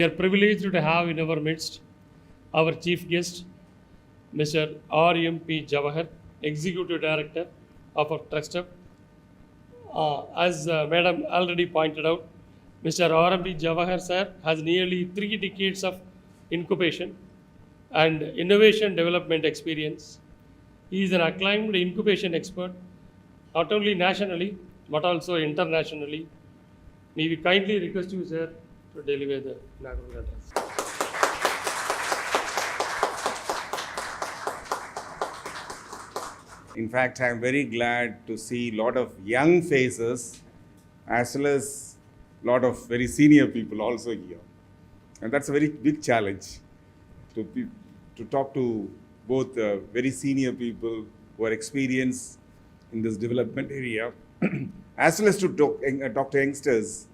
We are privileged to have in our midst our chief guest, Mr. R.M.P. Jawahar, Executive Director of our Trust Hub. As Madam already pointed out, Mr. R.M.P. Jawahar sir has nearly 3 decades of incubation and innovation development experience. He is an acclaimed incubation expert, not only nationally but also internationally. May we kindly request you, sir, to deliver the inaugural address. In fact, I am very glad to see a lot of young faces as well as a lot of very senior people also here. And that's a very big challenge to talk to both very senior people who are experienced in this development area as well as to talk to youngsters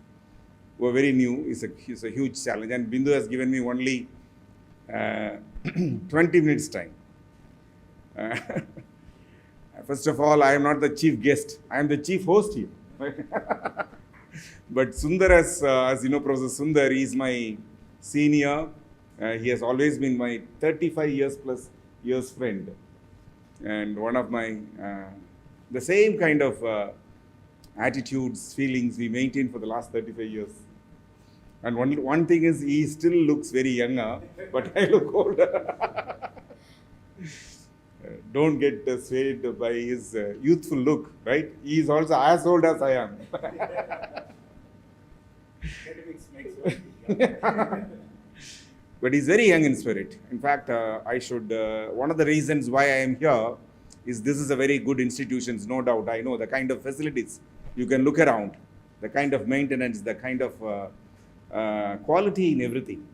who are very new is a huge challenge. And Bindu has given me only 20 minutes time. First of all, I am not the chief guest. I am the chief host here. But Sundar, as you know, Professor Sundar, he is my senior. He has always been my 35 years friend. And one of my, the same kind of attitudes, feelings we maintained for the last 35 years. And one thing is, he still looks very younger, but I look older. Don't get swayed by his youthful look, right? He is also as old as I am. But he's very young in spirit. In fact, one of the reasons why I am here is this is a very good institution, no doubt. I know the kind of facilities you can look around, the kind of maintenance, the kind of quality in everything.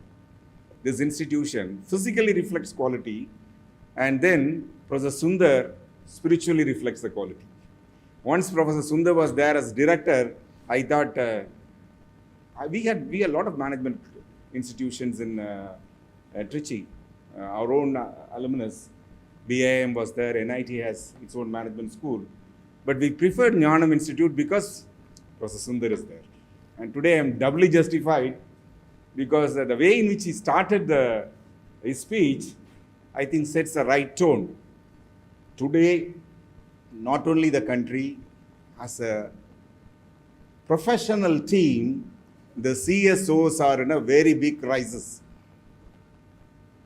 This institution physically reflects quality, and then Professor Sundar spiritually reflects the quality. Once Professor Sundar was there as director, I thought we had a lot of management institutions in Trichy. Our own alumnus, BIM was there, NIT has its own management school. But we preferred Jnanam Institute because Professor Sundar is there. And today I am doubly justified because the way in which he started his speech, I think sets the right tone. Today, not only the country, as a professional team, the CSOs are in a very big crisis.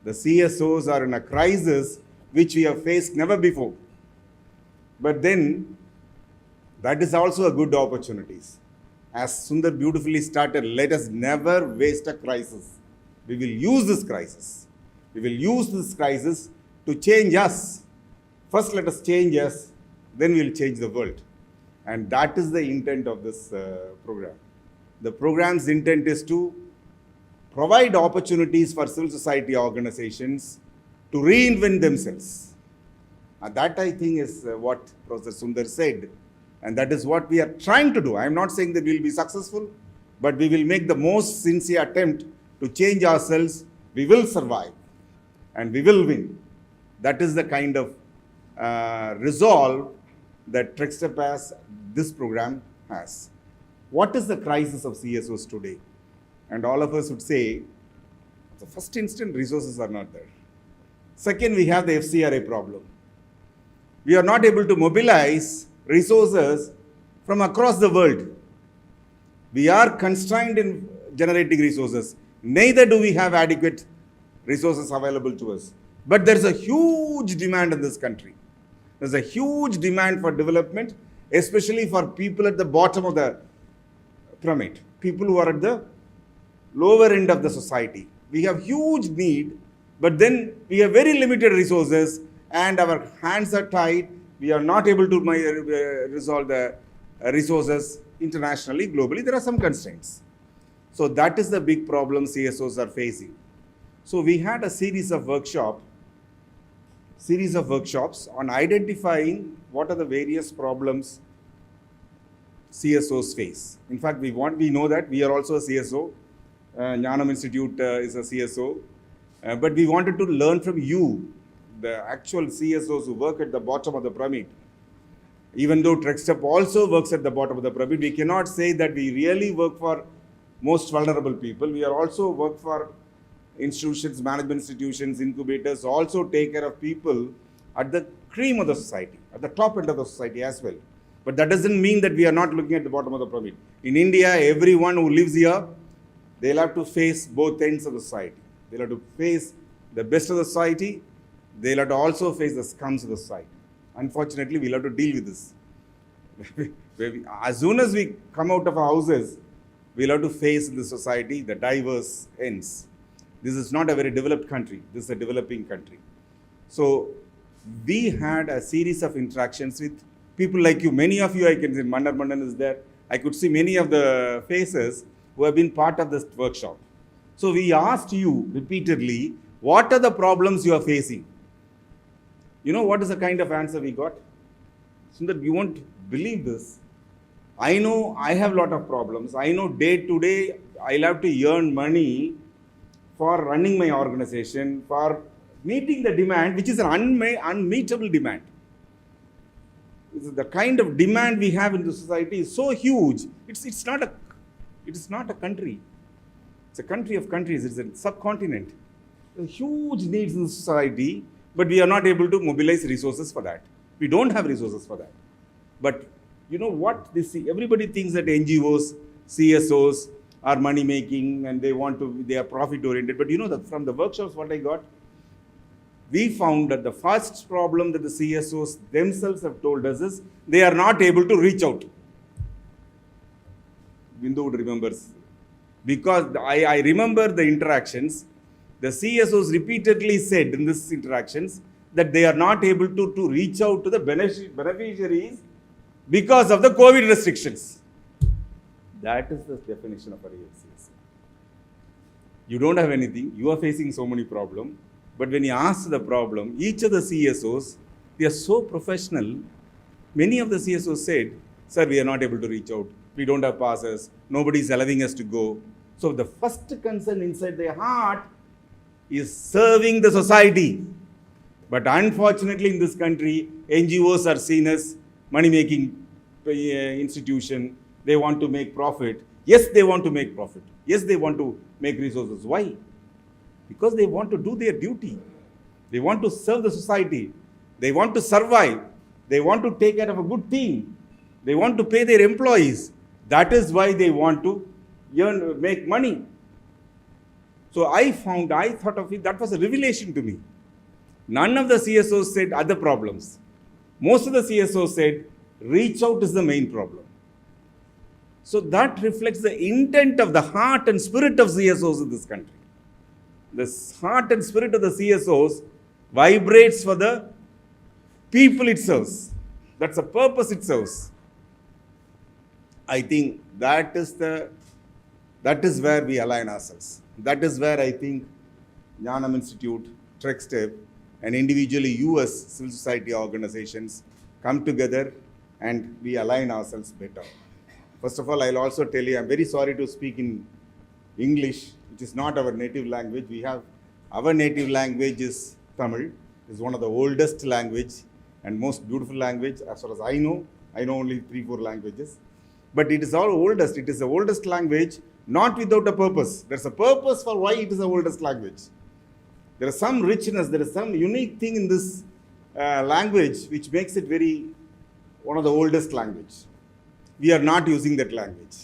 The CSOs are in a crisis which we have faced never before. But then, that is also a good opportunity. As Sundar beautifully started, let us never waste a crisis. We will use this crisis. We will use this crisis to change us. First, let us change us, then we will change the world. And that is the intent of this program. The program's intent is to provide opportunities for civil society organizations to reinvent themselves. And that, I think, is what Professor Sundar said. And that is what we are trying to do. I am not saying that we will be successful, but we will make the most sincere attempt to change ourselves. We will survive and we will win. That is the kind of resolve that TrustHub has, this program has. What is the crisis of CSOs today? And all of us would say, the first instant, resources are not there. Second, we have the FCRA problem. We are not able to mobilize resources from across the world. We are constrained in generating resources. Neither do we have adequate resources available to us. But there is a huge demand in this country. There is a huge demand for development, especially for people at the bottom of the pyramid, people who are at the lower end of the society. We have huge need, but then we have very limited resources and our hands are tied. We are not able to resolve the resources internationally, globally. There are some constraints. So that is the big problem CSOs are facing. So we had a series of workshops on identifying what are the various problems CSOs face. In fact, we know that we are also a CSO. Jnanam Institute is a CSO. But we wanted to learn from you, the actual CSOs who work at the bottom of the pyramid. Even though TrustHub also works at the bottom of the pyramid, we cannot say that we really work for most vulnerable people. We are also work for institutions, management institutions, incubators, also take care of people at the cream of the society, at the top end of the society as well. But that doesn't mean that we are not looking at the bottom of the pyramid. In India, everyone who lives here, they'll have to face both ends of the society. They'll have to face the best of the society. They'll have to also face the scums of the society. Unfortunately, we'll have to deal with this. As soon as we come out of our houses, we'll have to face in the society the diverse ends. This is not a very developed country. This is a developing country. So we had a series of interactions with people like you. Many of you, I can see, Mandan is there. I could see many of the faces who have been part of this workshop. So we asked you repeatedly, what are the problems you are facing? You know what is the kind of answer we got? Sundar, you won't believe this. I know I have a lot of problems. I know day to day I'll have to earn money for running my organization, for meeting the demand, which is an unmeetable demand. The kind of demand we have in the society is so huge. It is not a country. It's a country of countries. It's a subcontinent. There's huge needs in the society, but we are not able to mobilize resources for that. We don't have resources for that. But you know what? Everybody thinks that NGOs, CSOs are money making and they are profit oriented. But you know that from the workshops what I got, we found that the first problem that the CSOs themselves have told us is they are not able to reach out. Bindu remembers. Because I remember the interactions, the CSOs repeatedly said in these interactions that they are not able to reach out to the beneficiaries because of the COVID restrictions. That is the definition of a real CSO. You don't have anything, you are facing so many problems, but when you ask the problem, each of the CSOs, they are so professional. Many of the CSOs said, sir, we are not able to reach out. We don't have passes. Nobody is allowing us to go. So the first concern inside their heart is serving the society. But unfortunately in this country, NGOs are seen as money-making institution. They want to make profit. Yes, they want to make profit. Yes, they want to make resources. Why? Because they want to do their duty. They want to serve the society. They want to survive. They want to take care of a good team. They want to pay their employees. That is why they want to make money. So I thought of it, that was a revelation to me. None of the CSOs said other problems. Most of the CSOs said, reach out is the main problem. So that reflects the intent of the heart and spirit of CSOs in this country. The heart and spirit of the CSOs vibrates for the people it serves. That's the purpose it serves. I think that is where we align ourselves. That is where I think Jnanam Institute, TrekStep, and individually US civil society organizations come together and we align ourselves better. First of all, I'll also tell you, I'm very sorry to speak in English, which is not our native language. Our native language is Tamil. It's one of the oldest language and most beautiful language. As far as I know only 3-4 languages. But it is all oldest. It is the oldest language, not without a purpose. There's a purpose for why it is the oldest language. There is some richness, there is some unique thing in this language which makes it one of the oldest language. We are not using that language.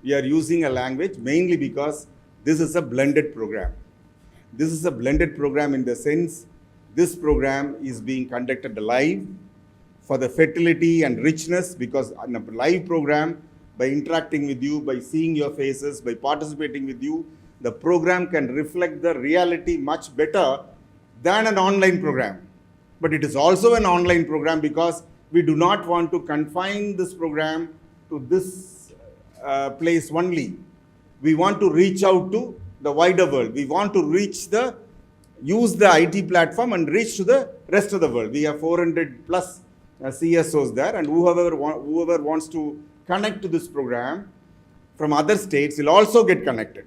We are using a language mainly because this is a blended program. This is a blended program in the sense this program is being conducted live for the fertility and richness, because in a live program, by interacting with you, by seeing your faces, by participating with you, the program can reflect the reality much better than an online program. But it is also an online program because we do not want to confine this program to this place only. We want to reach out to the wider world. We want to use the IT platform and reach to the rest of the world. We have 400 plus CSOs there, and whoever wants to connect to this program from other states will also get connected.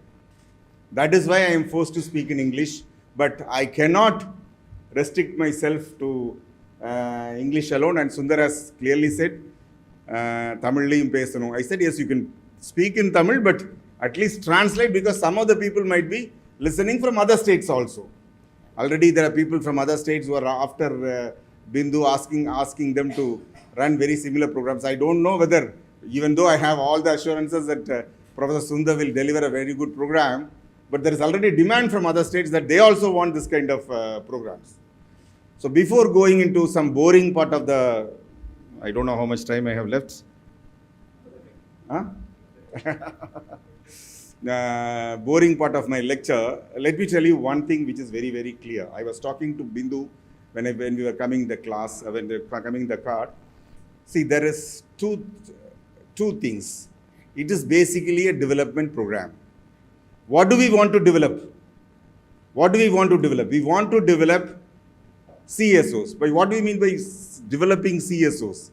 That is why I am forced to speak in English, but I cannot restrict myself to English alone, and Sundar has clearly said, Tamillayum pesano. I said, yes, you can speak in Tamil, but At least translate, because some of the people might be listening from other states also. Already there are people from other states who are after Bindu asking them to run very similar programs. I don't know whether, even though I have all the assurances that Professor Sundar will deliver a very good program, but there is already demand from other states that they also want this kind of programs. So before going into some boring part of the, I don't know how much time I have left. Huh? Boring part of my lecture, let me tell you one thing which is very, very clear. I was talking to Bindu when we were coming the class, when they were coming the car. See, there is two things. It is basically a development program. What do we want to develop? What do we want to develop? We want to develop CSOs. But what do we mean by developing CSOs?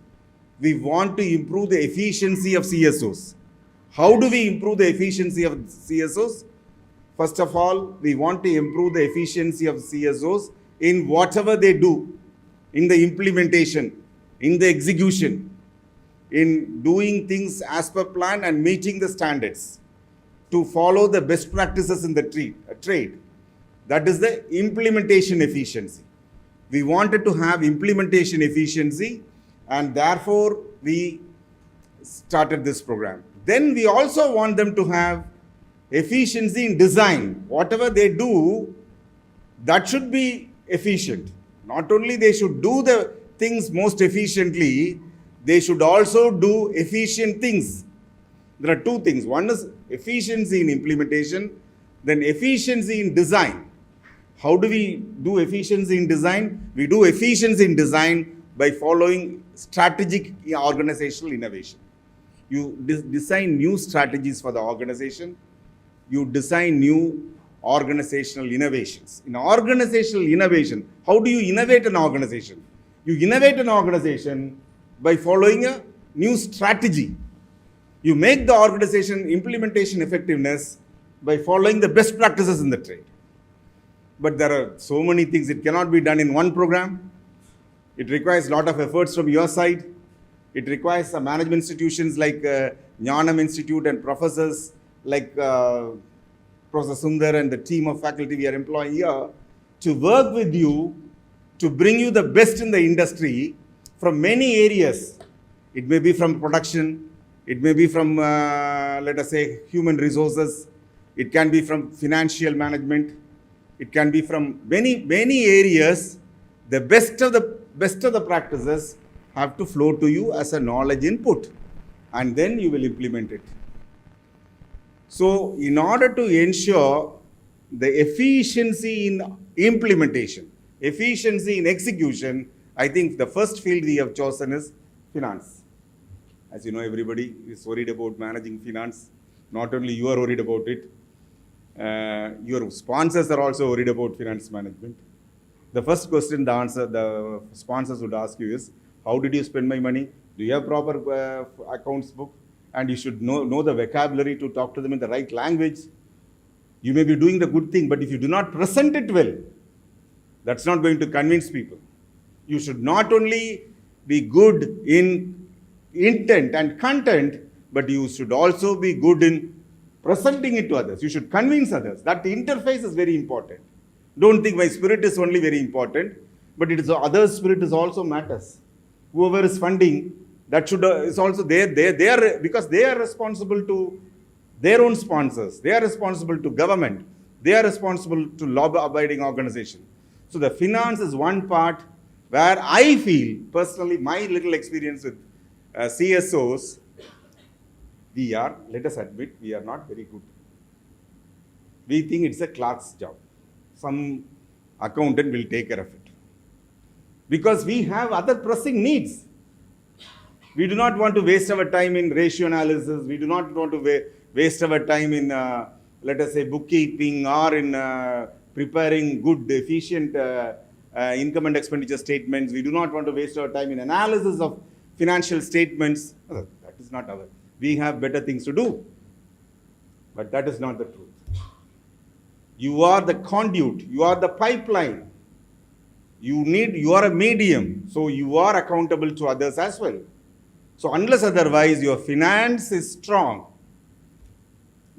We want to improve the efficiency of CSOs. How do we improve the efficiency of CSOs? First of all, we want to improve the efficiency of CSOs in whatever they do, in the implementation, in the execution, in doing things as per plan and meeting the standards, to follow the best practices in the trade. That is the implementation efficiency. We wanted to have implementation efficiency, and therefore we started this program. Then we also want them to have efficiency in design. Whatever they do, that should be efficient. Not only they should do the things most efficiently, they should also do efficient things. There are two things. One is efficiency in implementation, then efficiency in design. How do we do efficiency in design? We do efficiency in design by following strategic organizational innovation. You design new strategies for the organization. You design new organizational innovations. In organizational innovation, how do you innovate an organization? You innovate an organization by following a new strategy. You make the organization implementation effectiveness by following the best practices in the trade. But there are so many things. It cannot be done in one program. It requires a lot of efforts from your side. It requires some management institutions like Jnanam Institute and professors like Professor Sundar and the team of faculty we are employing here to work with you to bring you the best in the industry from many areas. It may be from production, it may be from, let us say, human resources, it can be from financial management, it can be from many areas. The best of the practices have to flow to you as a knowledge input, and then you will implement it. So in order to ensure the efficiency in implementation, efficiency in execution, I think the first field we have chosen is finance. As you know, everybody is worried about managing finance. Not only you are worried about it, your sponsors are also worried about finance management. The first question the sponsors would ask you is, how did you spend my money? Do you have proper accounts book? And you should know the vocabulary to talk to them in the right language. You may be doing the good thing, but if you do not present it well, that's not going to convince people. You should not only be good in intent and content, but you should also be good in presenting it to others. You should convince others. That interface is very important. Don't think my spirit is only very important, but it is other spirit is also matters. Whoever is funding, that should is also they are, because they are responsible to their own sponsors, they are responsible to government, they are responsible to law-abiding organization. So the finance is one part where I feel, personally, my little experience with CSOs, let us admit, we are not very good. We think it's a clerk's job. Some accountant will take care of it. Because we have other pressing needs. We do not want to waste our time in ratio analysis. We do not want to waste our time in, let us say, bookkeeping or in preparing good, efficient income and expenditure statements. We do not want to waste our time in analysis of financial statements. That is not our. We have better things to do. But that is not the truth. You are the conduit. You are the pipeline. You are a medium. So you are accountable to others as well. So unless otherwise your finance is strong,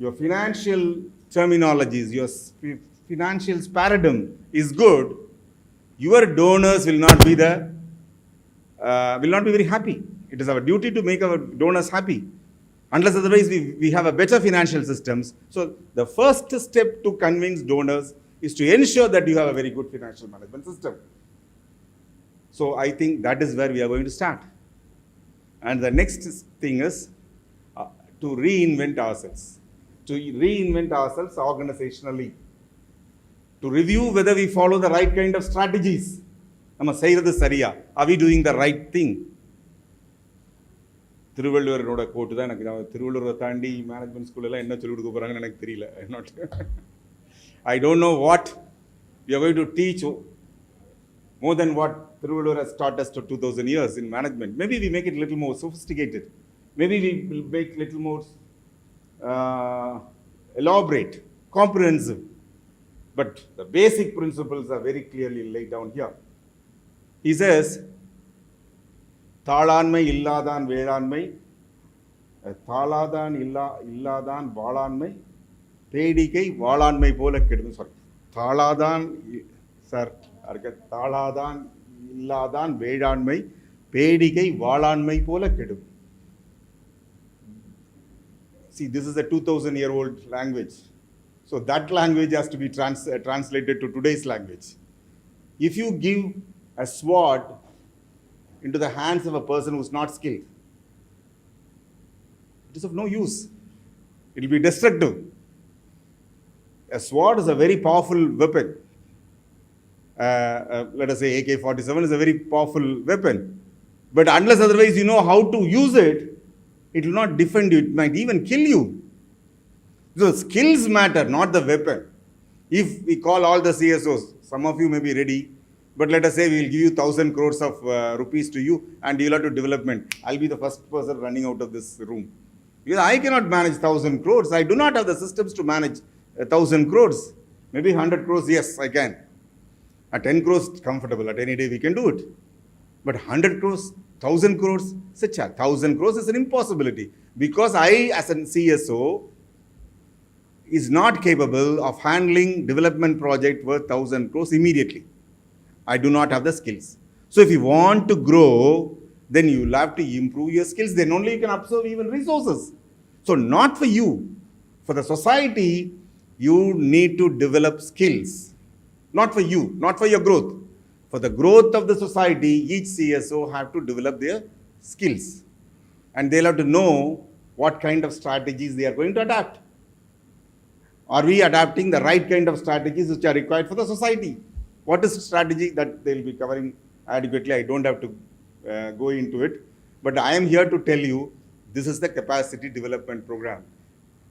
your financial terminologies, your financial paradigm is good, your donors will not be very happy. It is our duty to make our donors happy. Unless otherwise we have a better financial systems. So the first step to convince donors is to ensure that you have a very good financial management system. So I think that is where we are going to start. And the next thing is to reinvent ourselves. To reinvent ourselves organizationally. To review whether we follow the right kind of strategies. Are we doing the right thing? திருவள்ளுவரோட கோட்டு தான் எனக்கு திருவள்ளுவரை தாண்டி management ஸ்கூலெல்லாம் என்ன சொல்லிக் கொடுக்க போகிறாங்கன்னு எனக்கு தெரியல. I don't know what we are going to teach more than what Thiruvallur has taught us to 2000 years in management. Maybe we make it a little more sophisticated. Maybe we will make a little more elaborate, comprehensive. But the basic principles are very clearly laid down here. He says, தாளாண்மை இல்லாதான் வேளாண்மை, தாளாதான் இல்லாதான் வாளாண்மை, பேடிகை வாளாண்மை போல கெடும். Sorry, தாளாதான் தாளாதான் இல்லாதான் வேளாண்மை, பேடிகை வாளாண்மை போல கெடும். See, this is a 2000-year-old language. So that language has to be translated to today's language. If you give a sword into the hands of a person who is not skilled, it is of no use. It will be destructive. A sword is a very powerful weapon. Let us say AK-47 is a very powerful weapon. But unless otherwise you know how to use it, it will not defend you. It might even kill you. So skills matter, not the weapon. If we call all the CSOs, some of you may be ready, but let us say we will give you 1,000 crores of rupees to you and you will have to development. I'll be the first person running out of this room. Because I cannot manage 1,000 crores. I do not have the systems to manage 1,000 crores. Maybe 100 crores, yes, I can. At 10 crores, comfortable. At any day, we can do it. But 100 crores, 1,000 crores, such a 1,000 crores is an impossibility. Because I, as a CSO, is not capable of handling development project worth 1,000 crores immediately. I do not have the skills. So if you want to grow, then you will have to improve your skills. Then only you can absorb even resources. So not for you. For the society, you need to develop skills. Not for you, not for your growth. For the growth of the society, each CSO have to develop their skills. And they'll have to know what kind of strategies they are going to adapt. Are we adapting the right kind of strategies which are required for the society? What is strategy that they'll be covering adequately? I don't have to go into it. But I am here to tell you, this is the capacity development program,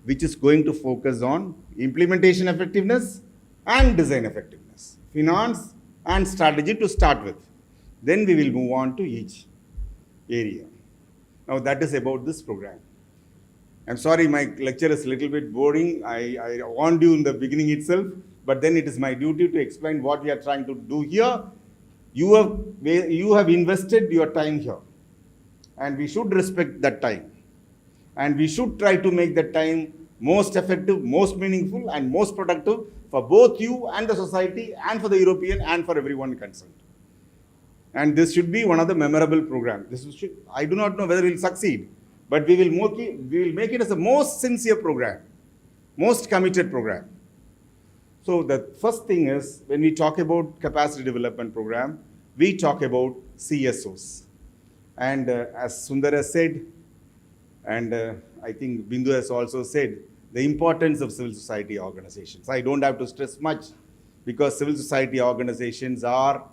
which is going to focus on implementation effectiveness and design effectiveness, finance and strategy to start with. Then we will move on to each area. Now that is about this program. I'm sorry, my lecture is a little bit boring. I warned you in the beginning itself, but then it is my duty to explain what we are trying to do here. You have invested your time here, and we should respect that time. And we should try to make that time most effective, most meaningful, and most productive for both you and the society, and for the European, and for everyone concerned. And this should be one of the memorable programs. I do not know whether we will succeed, but we will make it as the most sincere program, most committed program. So the first thing is, when we talk about capacity development program, we talk about CSOs. And as Sundar has said, and I think Bindu has also said, the importance of civil society organizations. I don't have to stress much, because civil society organizations are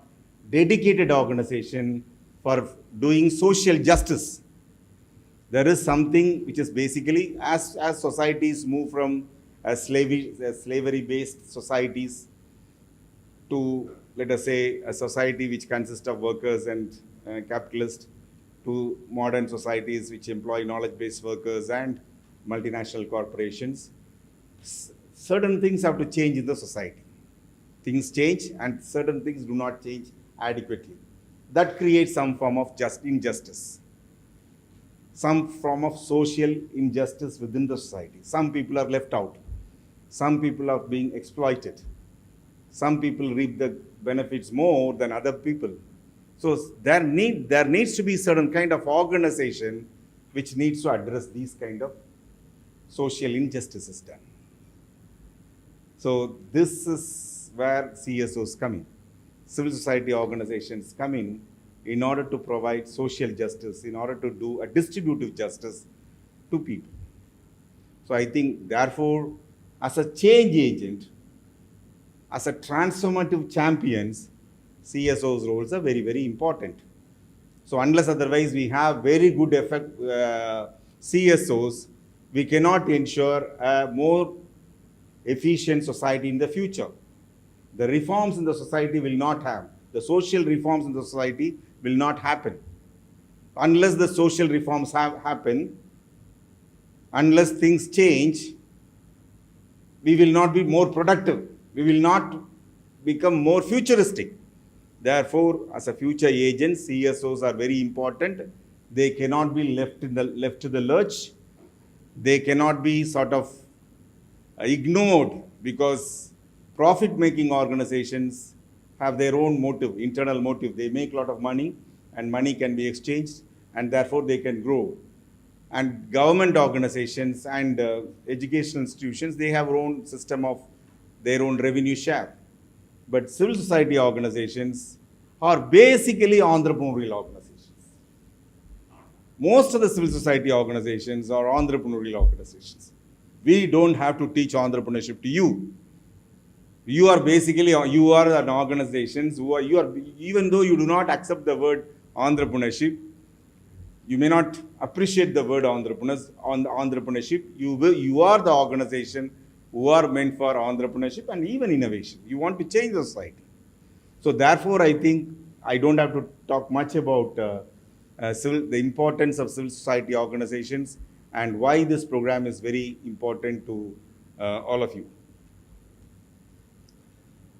dedicated organization for doing social justice. There is something which is basically, as societies move from slavery-based societies to, let us say, a society which consists of workers and capitalists, to modern societies which employ knowledge-based workers and multinational corporations, certain things have to change in the society. Things change and certain things do not change adequately. That creates some form of injustice. some form of social injustice within the society. Some people are left out. Some people are being exploited. Some people reap the benefits more than other people. So there needs to be certain kind of organization which needs to address these kind of social injustices done. So this is where CSOs come in. Civil society organizations come in order to provide social justice, in order to do a distributive justice to people. So I think, therefore, as a change agent, as a transformative champions, CSOs' roles are very, very important. So unless otherwise we have very good CSOs, we cannot ensure a more efficient society in the future. The reforms in the society will not have. The social reforms in the society will not happen. Unless the social reforms happen, unless things change, we will not be more productive. We will not become more futuristic. Therefore, as a future agent, CSOs are very important. They cannot be left to the lurch. They cannot be sort of ignored, because profit-making organizations have their own motive, internal motive. They make a lot of money, and money can be exchanged, and therefore they can grow. And government organizations and educational institutions, they have their own system of their own revenue share. But civil society organizations are basically entrepreneurial organizations. Most of the civil society organizations are entrepreneurial organizations. We don't have to teach entrepreneurship to you. You are an organization even though you do not accept the word entrepreneurship, you may not appreciate the word entrepreneurship. You are the organization who are meant for entrepreneurship and even innovation. You want to change the society. So therefore, I think I don't have to talk much about the importance of civil society organizations and why this program is very important to all of you.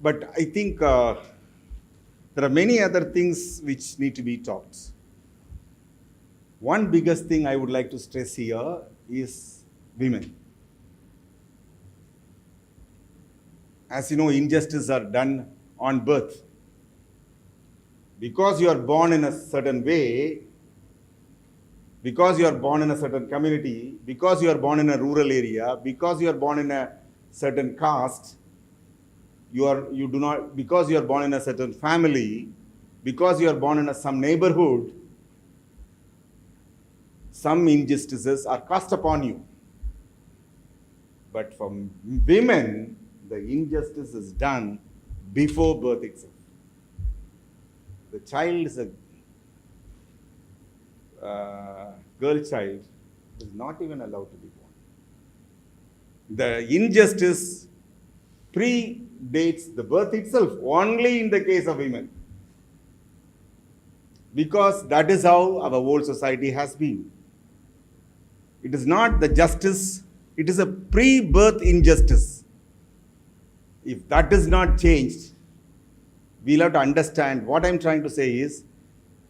But I think there are many other things which need to be talked. One biggest thing I would like to stress here is women. As you know, injustices are done on birth. Because you are born in a certain way, because you are born in a certain community, because you are born in a rural area, because you are born in a certain caste, because you are born in a certain family, because you are born in some neighborhood, some injustices are cast upon you. But for women, the injustice is done before birth itself. The child is a girl child, is not even allowed to be born. The injustice predates the birth itself, only in the case of women. Because that is how our whole society has been. It is not the justice, it is a pre-birth injustice. If that is not changed, we'll have to understand. What I'm trying to say is,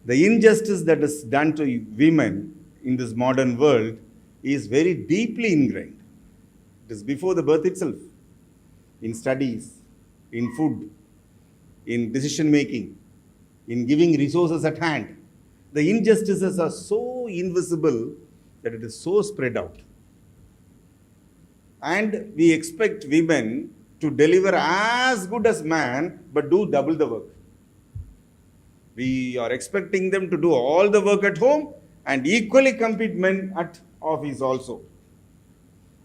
the injustice that is done to women in this modern world is very deeply ingrained. It is before the birth itself. In studies, in food, in decision making, in giving resources at hand. The injustices are so invisible that it is so spread out. And we expect women to deliver as good as man, but do double the work. We are expecting them to do all the work at home and equally compete men at office also.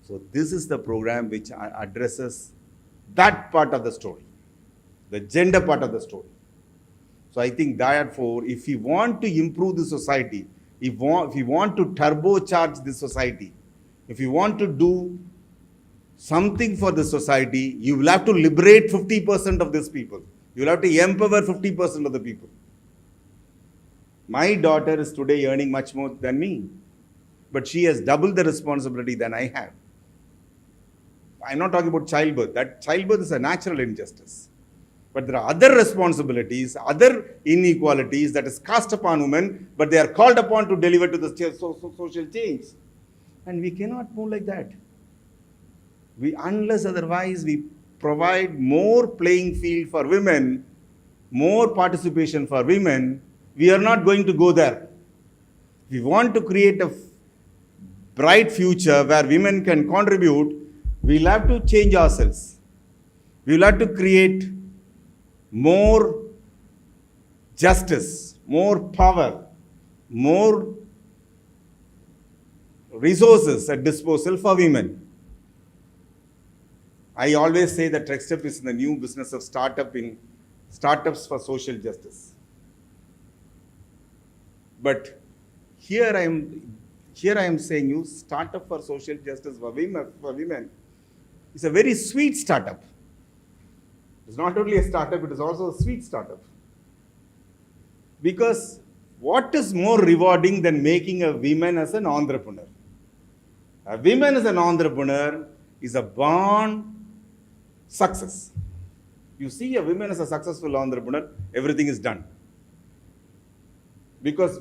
So this is the program which addresses that part of the story, the gender part of the story. So I think therefore, if we want to improve the society, if we want to turbocharge the society, if we want to do something for the society, you will have to liberate 50% of these people. You will have to empower 50% of the people. My daughter is today earning much more than me, but she has double the responsibility than I have. I'm not talking about childbirth. That childbirth is a natural injustice. But there are other responsibilities, other inequalities that is cast upon women, but they are called upon to deliver to the social change. And we cannot move like that. Unless otherwise we provide more playing field for women, more participation for women, we are not going to go there. We want to create a bright future where women can contribute. We'll have to change ourselves. We'll have to create more justice, more power, more resources at disposal for women. I always say that TechStep is in the new business of startups for social justice. But here I am saying you startup for social justice for women is a very sweet startup. It's not only a startup, it is also a sweet startup. Because what is more rewarding than making a woman as an entrepreneur? A woman as an entrepreneur is a born success. You see a woman as a successful entrepreneur, everything is done. Because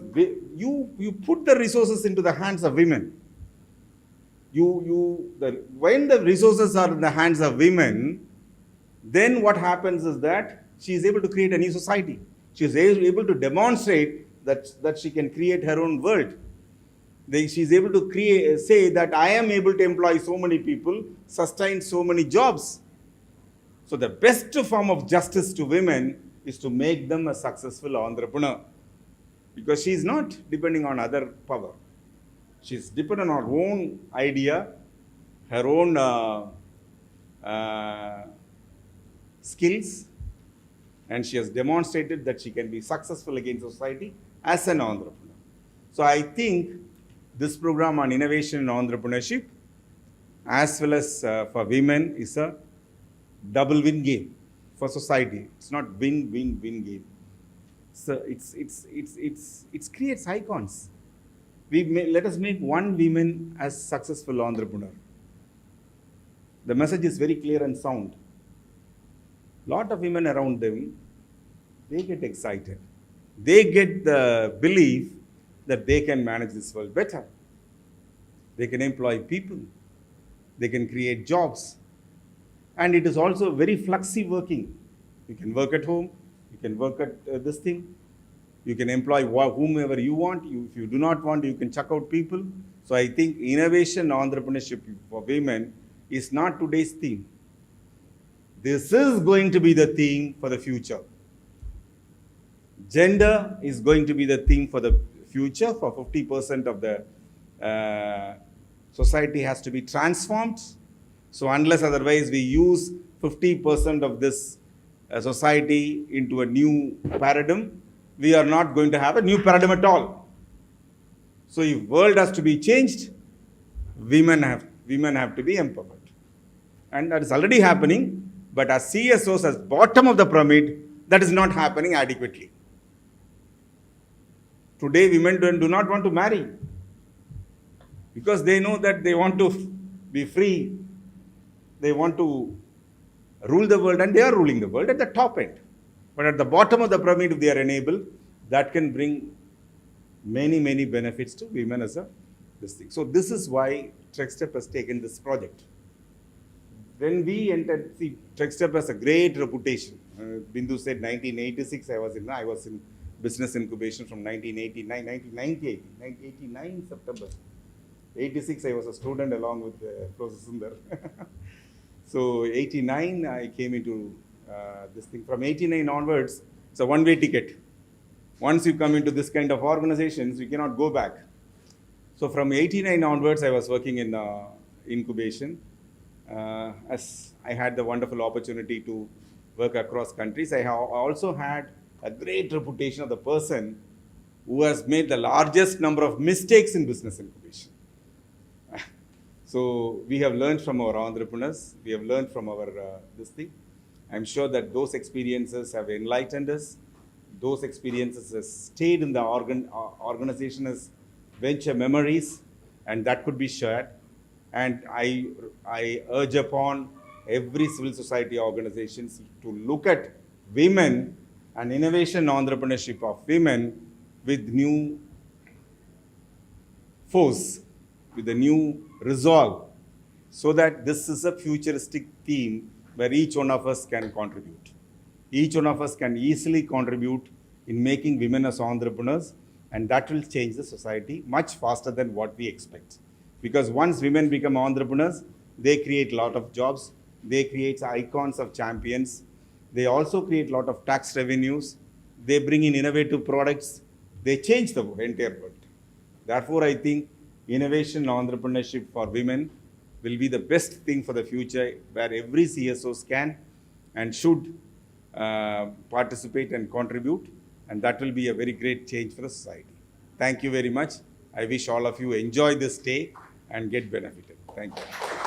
you put the resources into the hands of women. When the resources are in the hands of women, then what happens is that she is able to create a new society. She is able to demonstrate that she can create her own world. She is able to say that I am able to employ so many people, sustain so many jobs. So the best form of justice to women is to make them a successful entrepreneur. Because she is not depending on other power. She is dependent on her own idea, her own skills, and she has demonstrated that she can be successful against society as an entrepreneur. So I think this program on innovation and entrepreneurship, as well as for women, is a double win game for society. It's not win-win-win game. So it creates icons. Let us make one woman as successful entrepreneur. The message is very clear and sound. Lot of women around them, they get excited. They get the belief that they can manage this world better. They can employ people. They can create jobs. And it is also very flexi working. You can work at home. You can work at this thing. You can employ whomever you want. If you do not want, you can chuck out people. So I think innovation, entrepreneurship for women is not today's theme. This is going to be the theme for the future. Gender is going to be the theme for the future. For 50% of the society has to be transformed. So unless otherwise we use 50% of this society into a new paradigm, we are not going to have a new paradigm at all. So if world has to be changed, women have to be empowered. And that is already happening, but as CSOs, as bottom of the pyramid, that is not happening adequately. Today, women do not want to marry because they know that they want to be free. They want to rule the world, and they are ruling the world at the top end. But at the bottom of the pyramid, if they are enabled, that can bring many, many benefits to women as this thing. So this is why TechStep has taken this project. When we entered, see, TechStep has a great reputation. Bindu said 1986, I was in business incubation from 1989 September. 86, I was a student along with Professor Sundar. So 89, I came into this thing. From 89 onwards, it's a one-way ticket. Once you come into this kind of organizations, you cannot go back. So from 89 onwards, I was working in incubation. As I had the wonderful opportunity to work across countries, I also had a great reputation of the person who has made the largest number of mistakes in business incubation. So we have learned from our entrepreneurs. We have learned from our this thing. I'm sure that those experiences have enlightened us. Those experiences have stayed in the organization as venture memories, and that could be shared. And I urge upon every civil society organizations to look at women and innovation entrepreneurship of women with new force, with a new resolve, so that this is a futuristic theme where each one of us can contribute. Each one of us can easily contribute in making women as entrepreneurs, and that will change the society much faster than what we expect. Because once women become entrepreneurs, they create a lot of jobs, they create icons of champions, they also create a lot of tax revenues, they bring in innovative products, they change the entire world. Therefore, I think innovation and entrepreneurship for women will be the best thing for the future, where every CSOs can and should participate and contribute, and that will be a very great change for the society. Thank you very much. I wish all of you enjoy this day and get benefited. Thank you.